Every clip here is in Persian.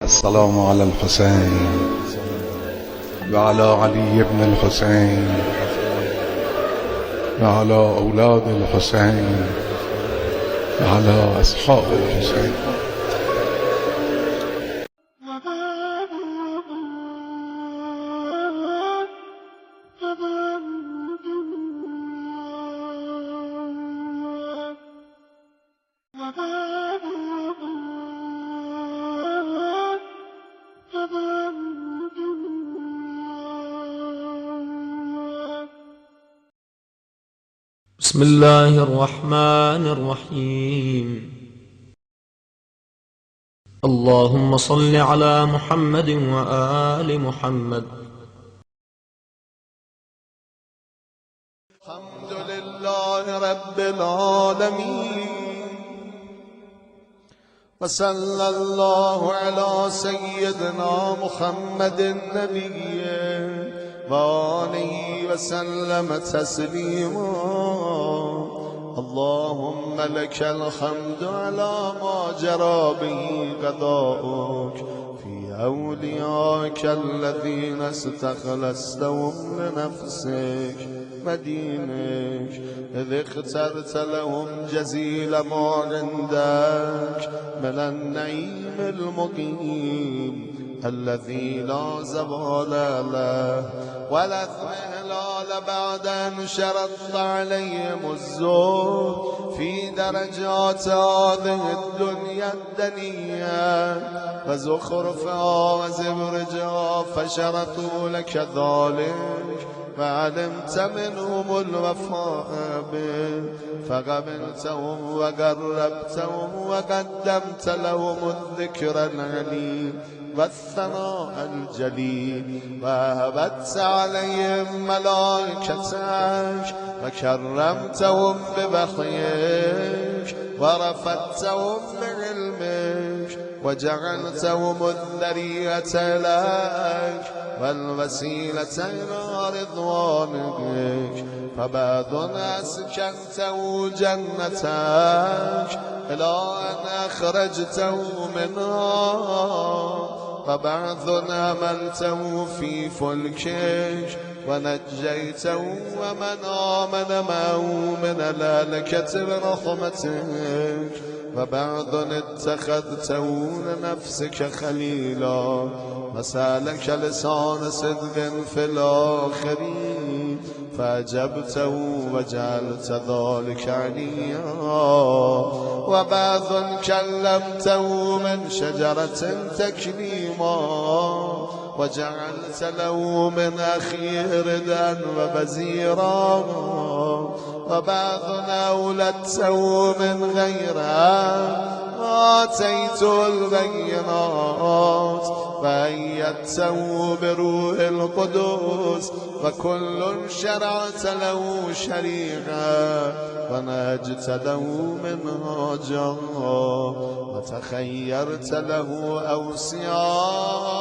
السلام على الحسين وعلى علي بن الحسين وعلى أولاد الحسين وعلى أصحاب الحسين. بسم الله الرحمن الرحيم. اللهم صل على محمد وآل محمد. الحمد لله رب العالمين، وصلى الله على سيدنا محمد النبي وآله وسلم تسليما. اللهم لك الحمد على ما جرى به قضاؤك في أوليائك الذين استخلصتهم لنفسك مدينك، إذ اخترت لهم جزيل ما عندك من النعيم المقيم الذي لا زوال له ولا اضمحلال بعد أن شرطت عليهم الزهد في درجات هذه الدنيا الدنيا وزخرفها وزبرجها، فشرطوا لك ذلك فعلمت منهم الوفاء به فقبلتهم وقربتهم وقدمت لهم الذكر العليم والثناء الجليل، وهبت عليهم ملائكتك وكرمتهم بوحيك ورفعتهم بعلمك وجعلتهم الذرية لك والوسيلة إلى رضوانك، فبعض أسكنته جنتك إلى أن أخرجته منها، وبعض أملته في فلكك ونجيته ومن آمن معه من الهلكة برحمتك، وبعض اتخذته لنفسك خليلا وسالك لسان صدق في الآخرين فأجبته وجعلت ذلك عليا، وبعض كلمته من شجرة تكليما وجعلت له من أخيه ردا وبزيرا، وبعض أولدته من غيره آتيت البينات وأيدته بروح القدس، وكل شرعت له شريعة ونهجت له منهاجا وتخيرت له أوصياء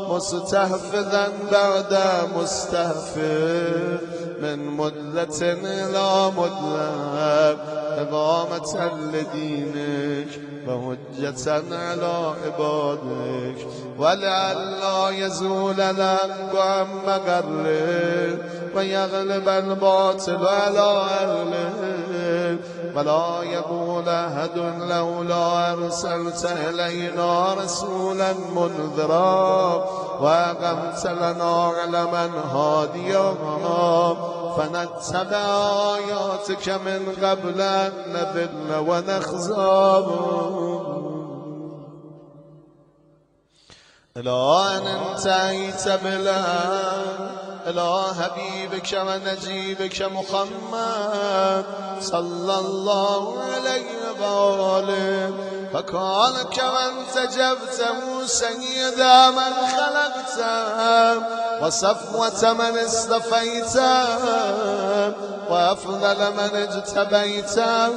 مستحفظا بعد مستحفظ من مدة إلى مدة إقامة لدينك وهجة على عبادك، ولئلا يزول الحق عن مقره ويغلب الباطل على أهله، ولا يقول أحد لولا أرسلت إلينا رسولا منذرا وأقمت لنا علما هاديا فنتبع آياتك من قبل أن نذل ونخزى، إلى أن انتهيت بالأمر إلى حبيبك ونجيبك محمد صلى الله عليه وآله، فكان كمن تجبته سيد من خلقته وصفوة من اصطفيته وأفضل من اجتبيته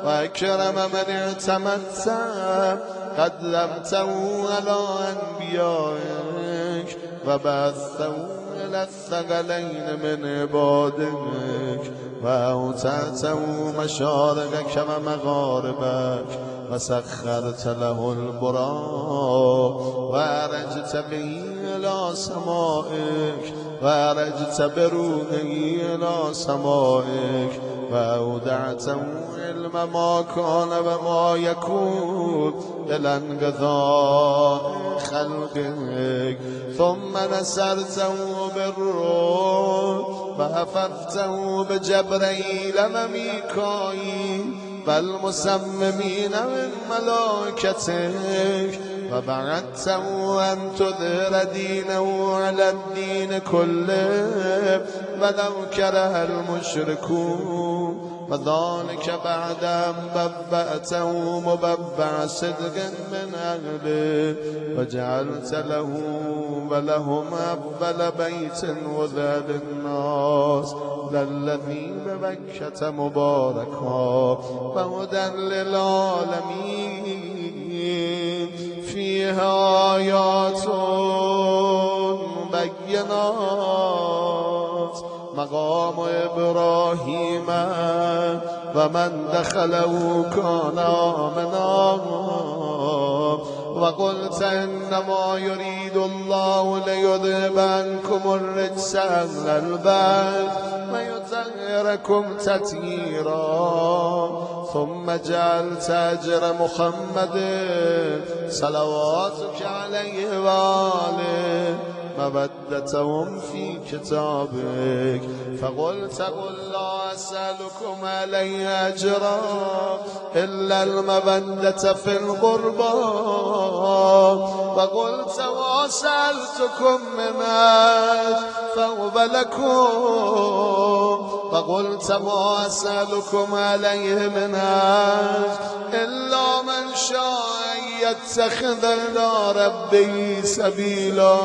وأكرم من اعتمدته، قدمته على أنبيائك وبعثته إلى الثقلين من عبادك وأوتعته مشارقك ومغاربك وسخرت له البراق وأرجت به إلى سمائك وأرجت بروحه إلى سمائك وأودعته علم ما كان وما يكون إلى انقضاء خلقك ثم نسرته بالروح وحفظته بجبريل وميكائيل والمسممين من ملائكتك وبعثته أن تظهر دينه على الدين كله ولو كره المشركون وذلك بعد أن ببأته مببع صدق من أهله وجعلت له ولهم أفضل بيت وذا للناس للذي ببكة مباركا وهدى للعالمين فيها آيات بينات مقام إبراهيم ومن دخله كان آمنا وقلت إنما يريد الله ليذهب عنكم الرجس أهل البيت ويطهركم تطهيرا ثم جعلت أجر محمد صلواتك عليه وآله مودتهم في كتابك فقلت قل لا أسألكم عليه أجرا إلا المودة في القربى وقلت وسألتكم من أجر فهو لكم وقلت ما أسألكم عليه من أجر إلا من شاء أن يتخذ إلى ربه سبيلا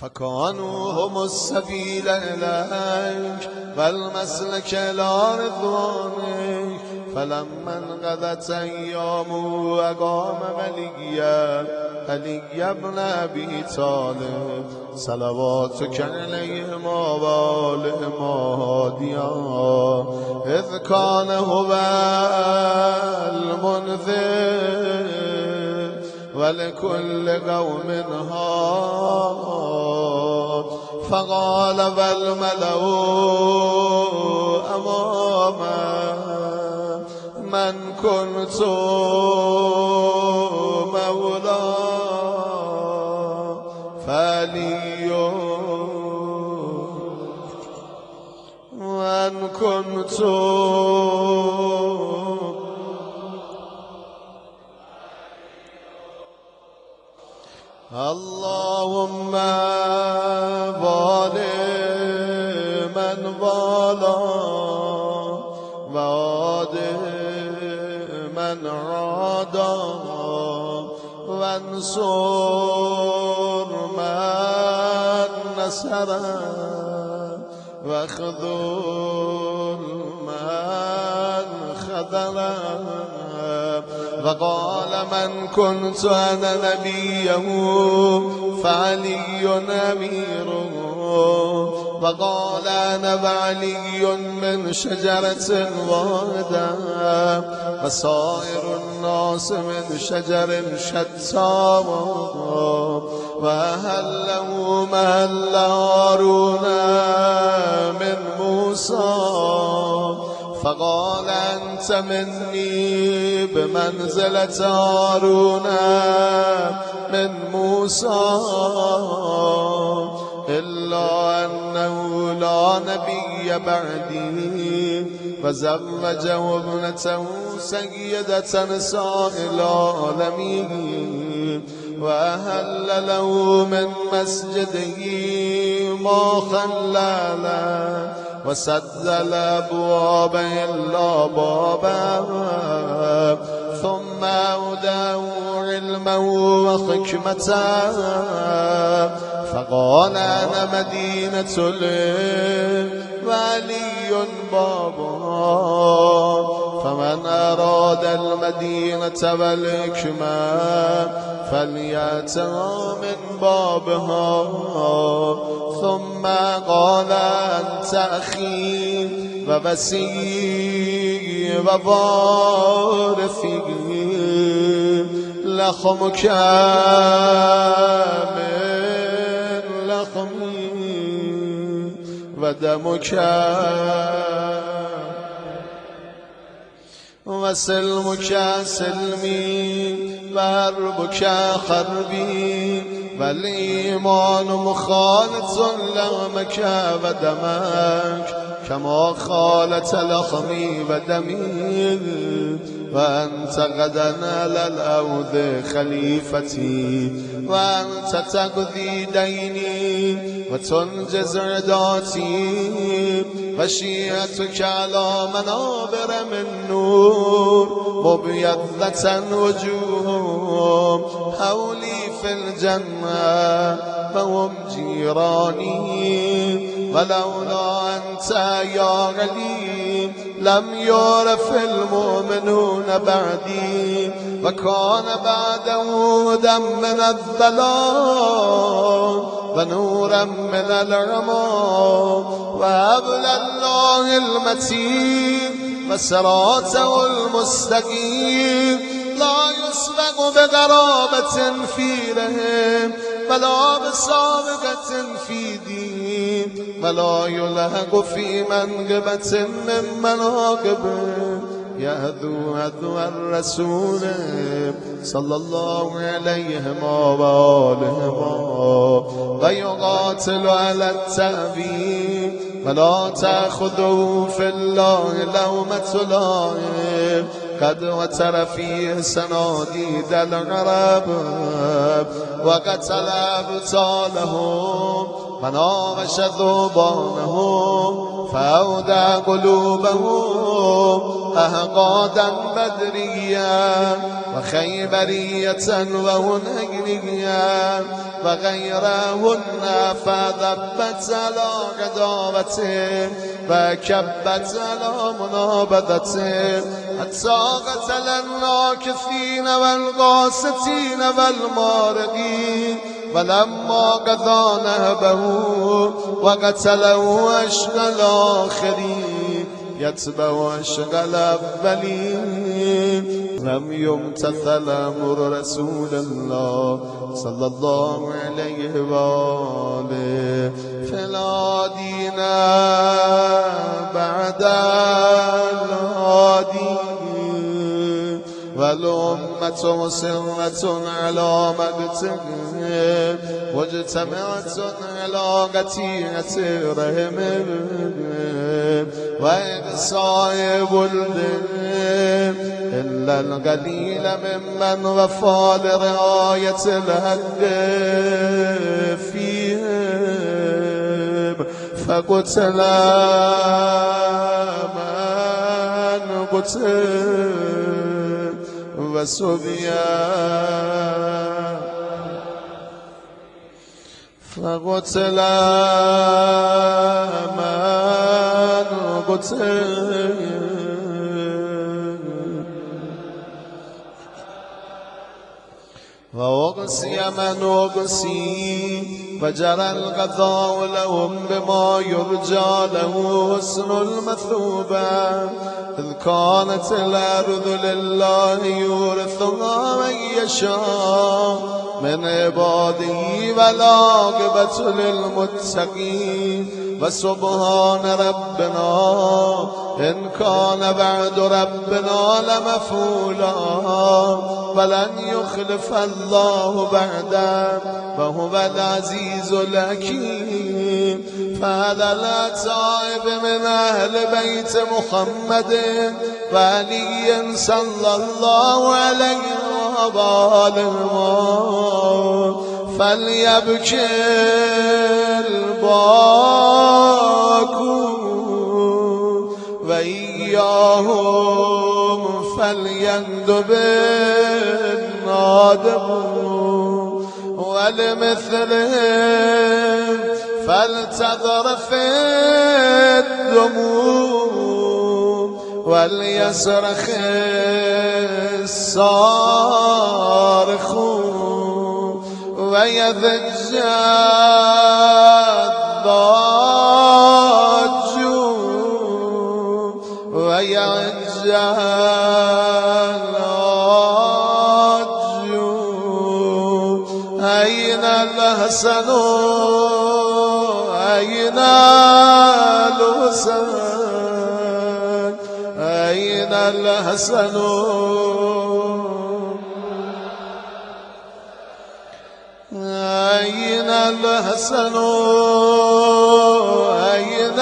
فكانوا هم السبيل إليك والمسلك إلى رضوانك فلما انقضت أيامه أقام علي بن أبي طالب صلواتك عليهما وآلهما هاديا إذ كان هو المنذر ولكل قوم هاد فقال والملأ أمامه من كنت مولاه فعلي وأن كنت اللهم والي من والاه وعاد من عاداه وانصر من نصره واخذل من خذله وقال من كنت أنا نبيه فعلي أميره وقال أنا وعلي من شجرة واحدة وسائر الناس من شجر شتى وأهله مهل هارون من موسى فقال أنت مني بمنزلة هارون من موسى إلا أنه لا نبي بعدي وزوجه ابنته سيدة نساء العالمين وأهل له من مسجده ما خلل وسد الأبواب إلا بابا ثم أوداه علما وحكمة فقال أنا مدينة العلم وعلي بابا فمن أراد المدينة والحكمة فليأتها من بابها. ثم قال أنت أخي ووصي ووارثي لخمك من لخمي ودمك وسلمك سلمي وحربك حربي والإيمان مخالط لحمك ودمك كما خالت لحمي ودمي. وأنت غدا على الأرض خليفتي وأنت تقضي ديني وتنجز عداتي وشيعتك على منابر من نور مبيضة وجوههم حولي في الجنة وهم جيراني. ولولا أنت يا علي لم يعرف المؤمنون بعدي وكان بعده هدى من الضلال ونورا من العمى وحبل الله المتين وصراطه المستقيم لا يسبق بغرابة في رحم ولا بسابقة في دين ولا يلحق في منقبة من مناقبه. يهدو هدو الرسول صلى الله عليه وآله ويقاتل على التأبيد ولا تأخذه في الله لومة لائم قد وتر فيه سناديد العرب وقتل أبطالهم وناغش ذوبانهم فأودع قلوبهم أحقادا بدريا وخيبرية وهنينيا وغيرهن فذبت على عداوته وكبت على منابذته حتى قتل الناكثين والغاستين والمارقين. ولما قضى نهبه وقتله أشقى الآخرين يتبع أشقى الأولين لم يمتثل أمر رسول الله صلى الله عليه وآله. فلا دين بعد الهادي والأمة مسرة على مقتهم واجتمعت على قتيعة رحمهم وإقصاء ولدهم إلا القليل ممن وفى لرعاية الحق فيهم فقتل من قتل وسبيا فقتل من قتل وأغسي من أغسي وجرى القضاء لهم بما يرجى له حسن المثوبة. إذ كانت الأرض لله يورثها من يشاء من عباده والعاقبة للمتقين. وسبحان ربنا إن كان بعد ربنا لمفعولا ولن يخلف الله بعده وهو العزيز الحكيم. فعلى الأتائب من أهل بيت محمد وعلي صلى الله عليه وآله فليبكي الباكون وإياهم فليندب النادبون ولمثلهم فلتذرف الدموع وليصرخ الصارخ ويضج الضاج ويعج العاج. أين الحسن أين الحسن أين الحسن أين الحسن أين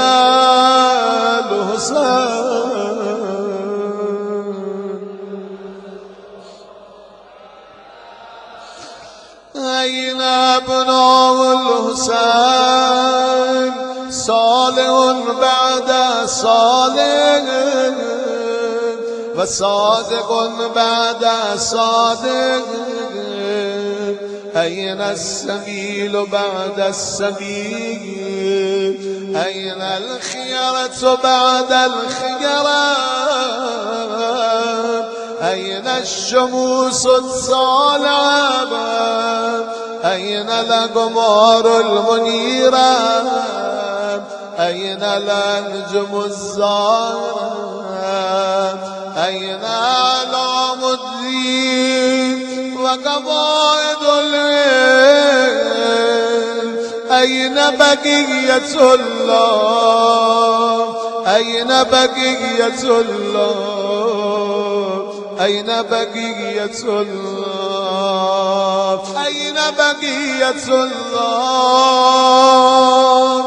الحسن أين ابناء الحسين صالح بعد صالح وصادق بعد صادق. أين السبيل بعد السبيل أين الخيرة بعد الخيرة أين الشموس الصالعة أين الأقمار المنيرة أين الأنجم الزاهرة أين أعلام الدين وقواعد العلم أين بقية الله أين بقية الله أين بقية الله أين بقية الله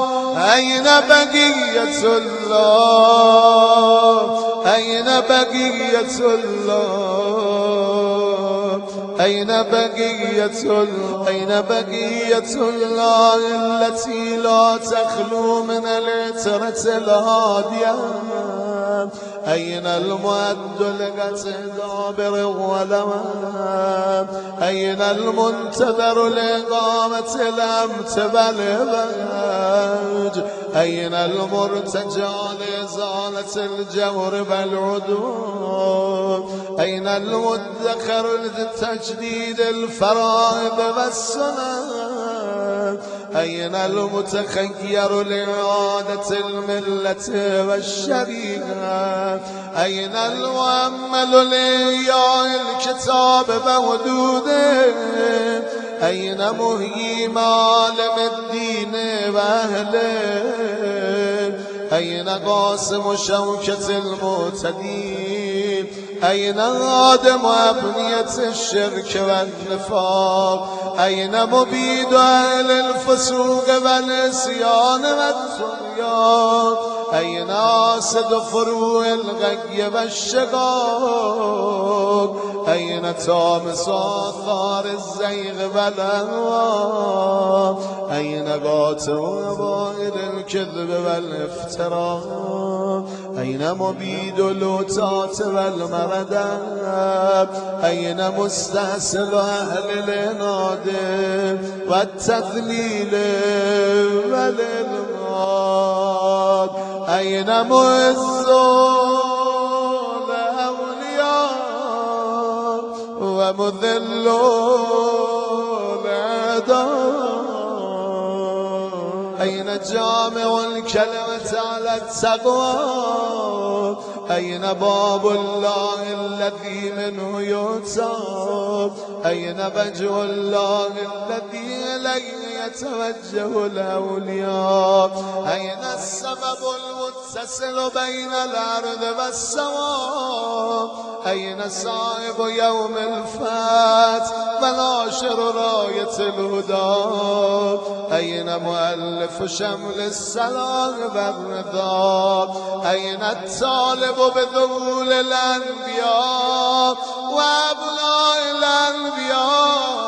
أين بقية الله أين بقية الله أين بقية الله أين بقية الله التي لا تخلو من العترة الهادية أين المؤد لقتدى بالغلمان أين المنتظر لإقامة الأمت بالإباج أين المرتجى لإزالة الجور بالعدوان أين المدخر لتجديد الفرائض والسنن أين المتخير لإعادة الملة والشريعة أين المؤمل لإحياء الكتاب بحدوده أين مهيي معالم الدين وأهله أين قاسم شوكة المعتدين أين هادم أبنية الشرك والنفاق أين مبيد أهل الفسوق والعصيان والطغيان أين حاسد فروع الغي والشقاق أين طامس آثار الزيغ والأهواء أين قاتل وبائل الكذب والافتراء أين مبيد اللوتات والمردات أين مستأصل أهل العناد والتذليل والإلغاد أين معز الأولياء ومذل الأعداء أين جامع الكلمة على التقوى أين باب الله الذي منه يؤتى أين وجه الله الذي إليه يتوجه الأولياء أين السبب المتصل بين الأرض والسماء أين صاحب يوم الفتح وناشر راية الهدى أين مؤلف شمل السلام والرضا أين الطالب بذبول الأنبياء وأبناء الأنبياء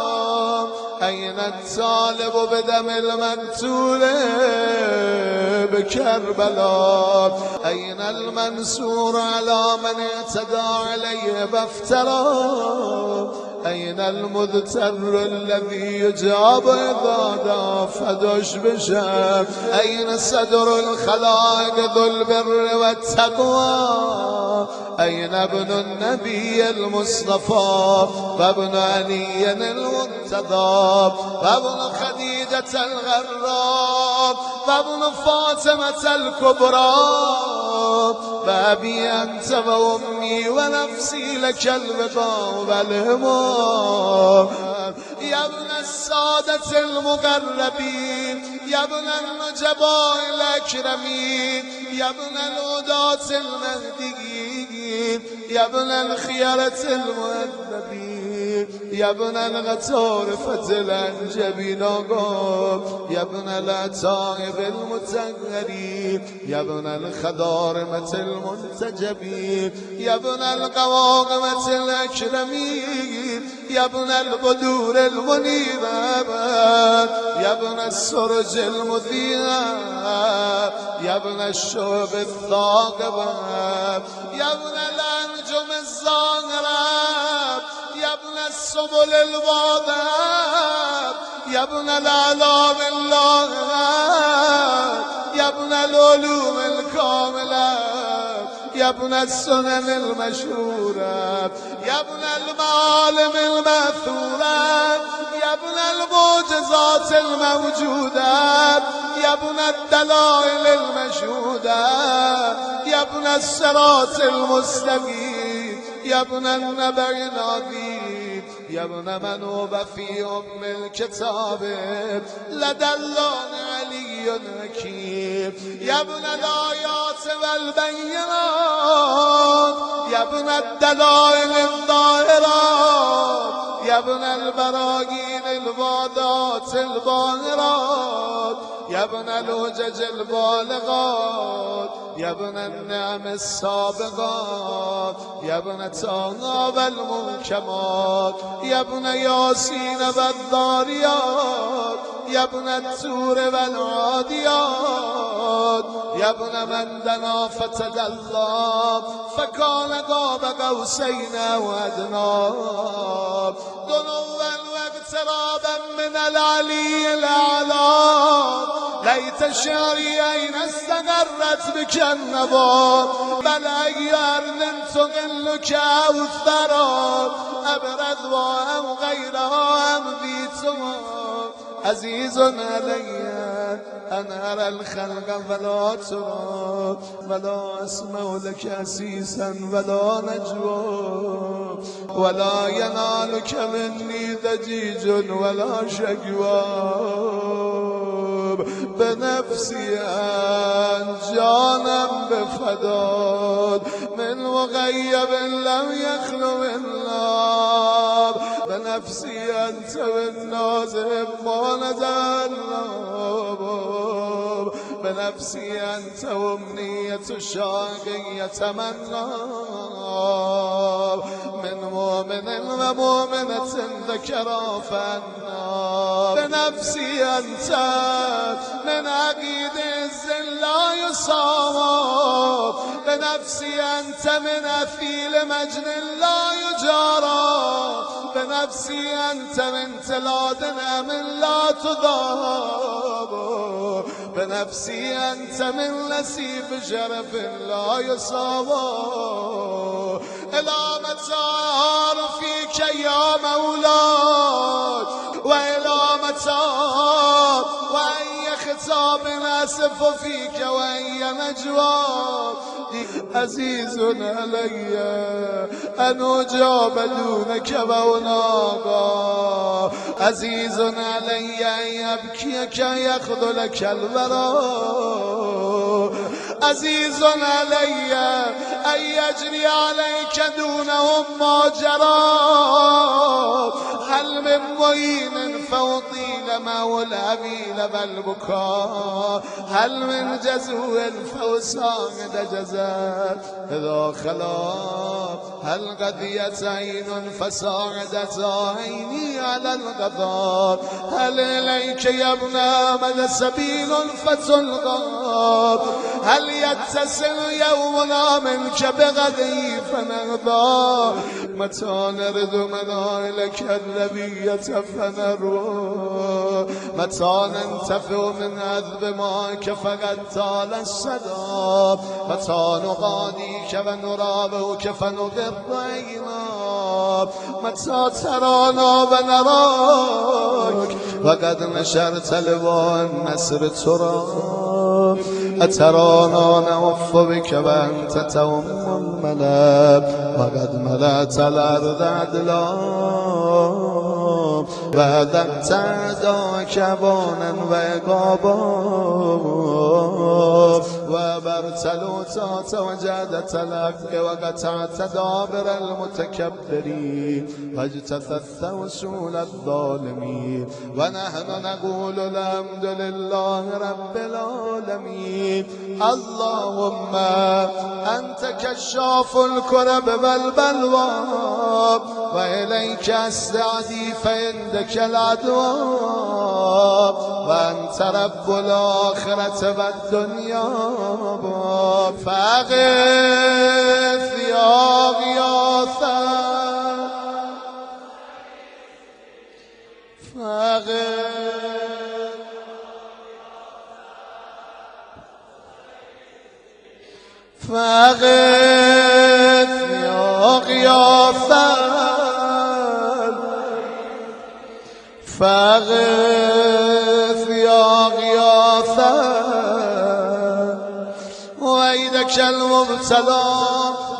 أين الطالب بدم المقتول بكربلاء أين المنصور على من اعتدى عليه بافترى أين المضطر الذي يجاب إذا دعا فدش بشم أين صدر الخلائق ذو البر والتقوى أين ابن النبي المصطفى وابن علي المرتضى وابن خديجة الغراء وابن فاطمة الكبرى بابي أنت وأمي ونفسي لك البقاء والهمام يا ابن السادة المقربين يا ابن النجباء الأكرمين يا ابن الهداة المهديين يا ابن الخيرة المؤدبين يا ابن الغطارفة الأنجبين يا ابن الأتائب المتغرين يا ابن الخضارمة المنتجبين يا ابن القواقمة الأكرمين يا ابن البدور المنيرة يا ابن السرج المذيعة يا ابن الشعب الثاقبة يا ابن الأنجم الزاهرة يا ابن السبل الواضحة يا ابن الأعلام اللاهرة يا ابن العلوم الكاملة يا ابن السنن المشهورة يا ابن المعالم المأثورة يا ابن المعجزات الموجودة يا ابن الدلائل المشهودة يا ابن الصراط المستقيم يا ابن النبأ العظيم يا ابن من هو في أم الكتاب لدى الله علي حكيم يا ابن الآيات والبينات يا ابن الدلائل الظاهرات يا ابن البراهين الواضحات الباهرات يا ابن الحجج البالغات يا ابن النعم السابقات يا ابن طه والمنكمات يا ابن ياسين والذاريات يا ابن التور والعاديات يا ابن من دنا فتدلى فكان قاب قوسين وادنى دنوا واقترابا من العلي الاعلى ليت شعري أين استقرت بك النبات بل أي أرض تغلك أو الثرى أبرد وأم غيرها أم ذيتها عزيز علي أن أرى الخلق فلا ترى ولا أسمع لك أسيسا ولا نجوى ولا ينالك مني ضجيج ولا شكوى بنفسي أنجانا بفداد من مغيب لم يخلو من نار بنفسي أنت بالنازم ما نزل بنفسي أنت وأمنية الشاق يتمنى من مؤمن ومؤمنة ذكرى فأنا بنفسي أنت من عقيد الزل لا يصاب بنفسي أنت من أثيل مجن لا يجارى بنفسي أنت من تلادنا من لا تضاب بنفسي أنت من نسيب شرف لا يصاب إلى متى فيك يا مولاي وإلى متى وأي خطاب أسف فيك وأي نجوى عزيز علي أن أجاب دونك وأناغا عزيز علي أن يبكيك يخذلك الوراء عزيز علي أن يجري عليك دونهم ما جرى هل من معين فوطيل مولى بيل بالبكاء هل من جزو فوسان جزاء إذا خلاف هل قضيت عين فساعدت عيني على القضاء هل إليك يا ابن أحمد سبيل فتلقى هل يتصل يومنا منك بغدي فنرضى متى نرد منائلك النبية فنروى متى ننتفع من عذب ماك فقد طال السدى متى نغاديك ونرابك فنقر عينا متى ترانا ونراك وقد نشرت لواء النسر تراب أترانا نوف بك وأنت توم الملا وقد ملأت الأرض عدلا وأذقت أعداءك بانا وعقابا وبرت الأوتات وجادت الحق وقطعت دابر المتكبرين واجتثثت وصول الظالمين ونحن نقول الحمد لله رب العالمين. اللهم أنت كشاف الكرب والبلوى وإليك أستعدي فعندك العدوى وأنت رب الآخرة والدنيا فأغث يا غياثا فأغث يا غياثا فأغث يا غياثا ويدك المبتلى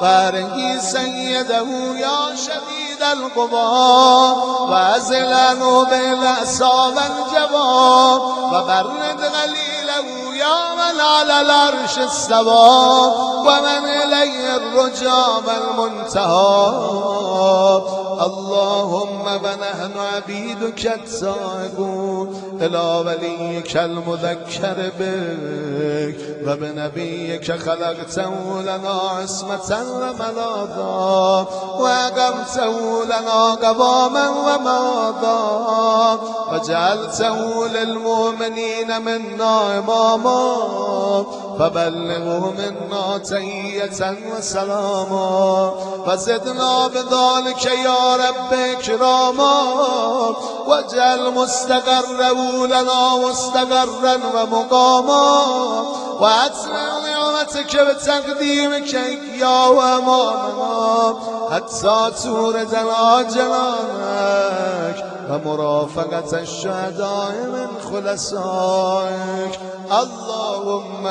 وارقي سيده يا شديد القضاء وازلنه بالأسى والجواب وبرد غليله يا من على العرش استوى ومن إليه الرجا والمنتهى. اللهم ونحن عبيدك التائبون إلى وليك المذكر بك وبنبيك خلقته لنا عصمة وملاذا وأقمته لنا قواما وماذا وجعلته للمؤمنين منا إماما فبلغه منا تحية وسلاما وزدنا بذلك يا رب إكراما واجعل مستقره لنا مستقرا ومقاما وأتمم نعمتك بتقديمك إياه وأمامنا حتى توردنا جنانك ومرافقة الشهداء من خلصائك. اللهم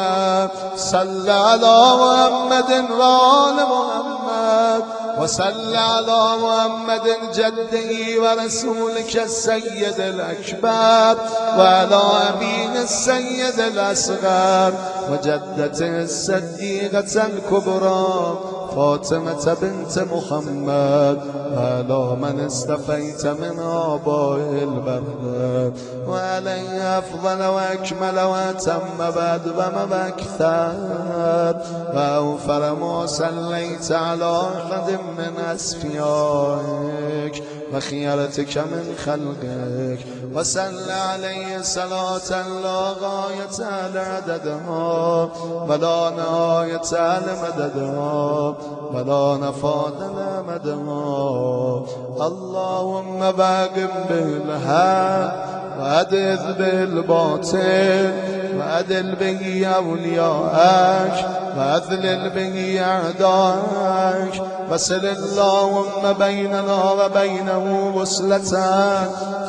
صل على محمد وآل محمد وصل على محمد جده ورسولك السيد الأكبر وعلى أبيه السيد الأصغر وجدته الصديقة الكبرى فاطمة بنت محمد وعلى من استفيت من آبائه البر وعليه أفضل وأكمل وأتم بعد وما أكثر وأوفر ما صليت على أحد من أسفيائك وخيرتك من خلقك وسل عليه صلاة لا غاية لعددها ولا نهاية لمددها ولا نفاد لمدها. اللهم باقم بالحق وأدذ بالباطل وأدل به أولياءك وأذلل به أعداءك وصل اللهم بيننا وبينه وصلة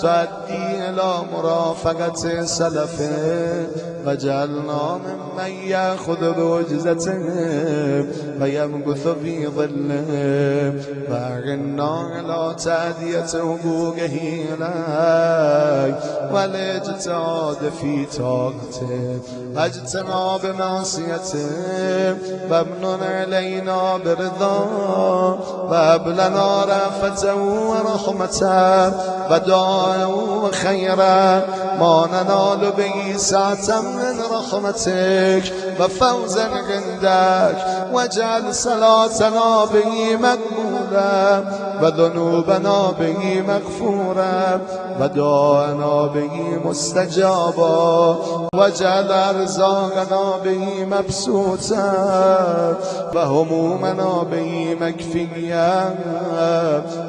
تؤدي إلى مرافقة سلفه وجعلنا ممن يأخذ بوجزتهم ويمكث في ظلهم وأعنا على تأدية حقوقه إليك والاجتهاد في طاعته واجتناب معصيته وامنن علينا برضاه وهب لنا رأفته ورحمته ودعاءه وخيرا ما ننال به سعة من رحمتك وفوزا عندك واجعل صلاتنا به مقبولا و ذنوبنا به مغفورا و دعانا به مستجابا و جعل ارزاقنا به مبسوطا و همومنا به مکفیا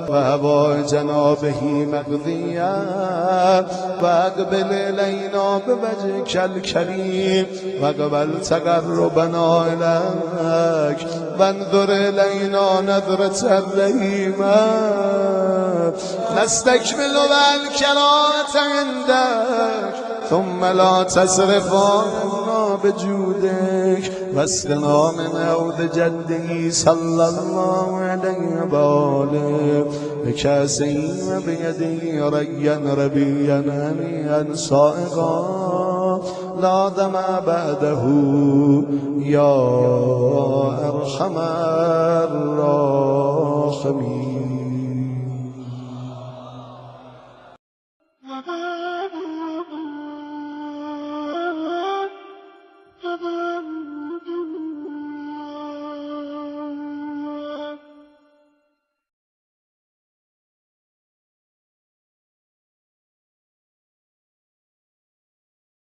و هوایجنا به مقضیا و اقبل الینا بوجهک الکریم و اقبل تقربنا الیک و انظر الینا نظرة رحیما نستکمل الکرامة عندک ثم لا تصرف عنا بجودك واسقنا من عود جده صلى الله عليه وآله بكاسه وبيده ريا ربيا هنيئا صائغا لا دمع بعده يا أرحم الراحمين.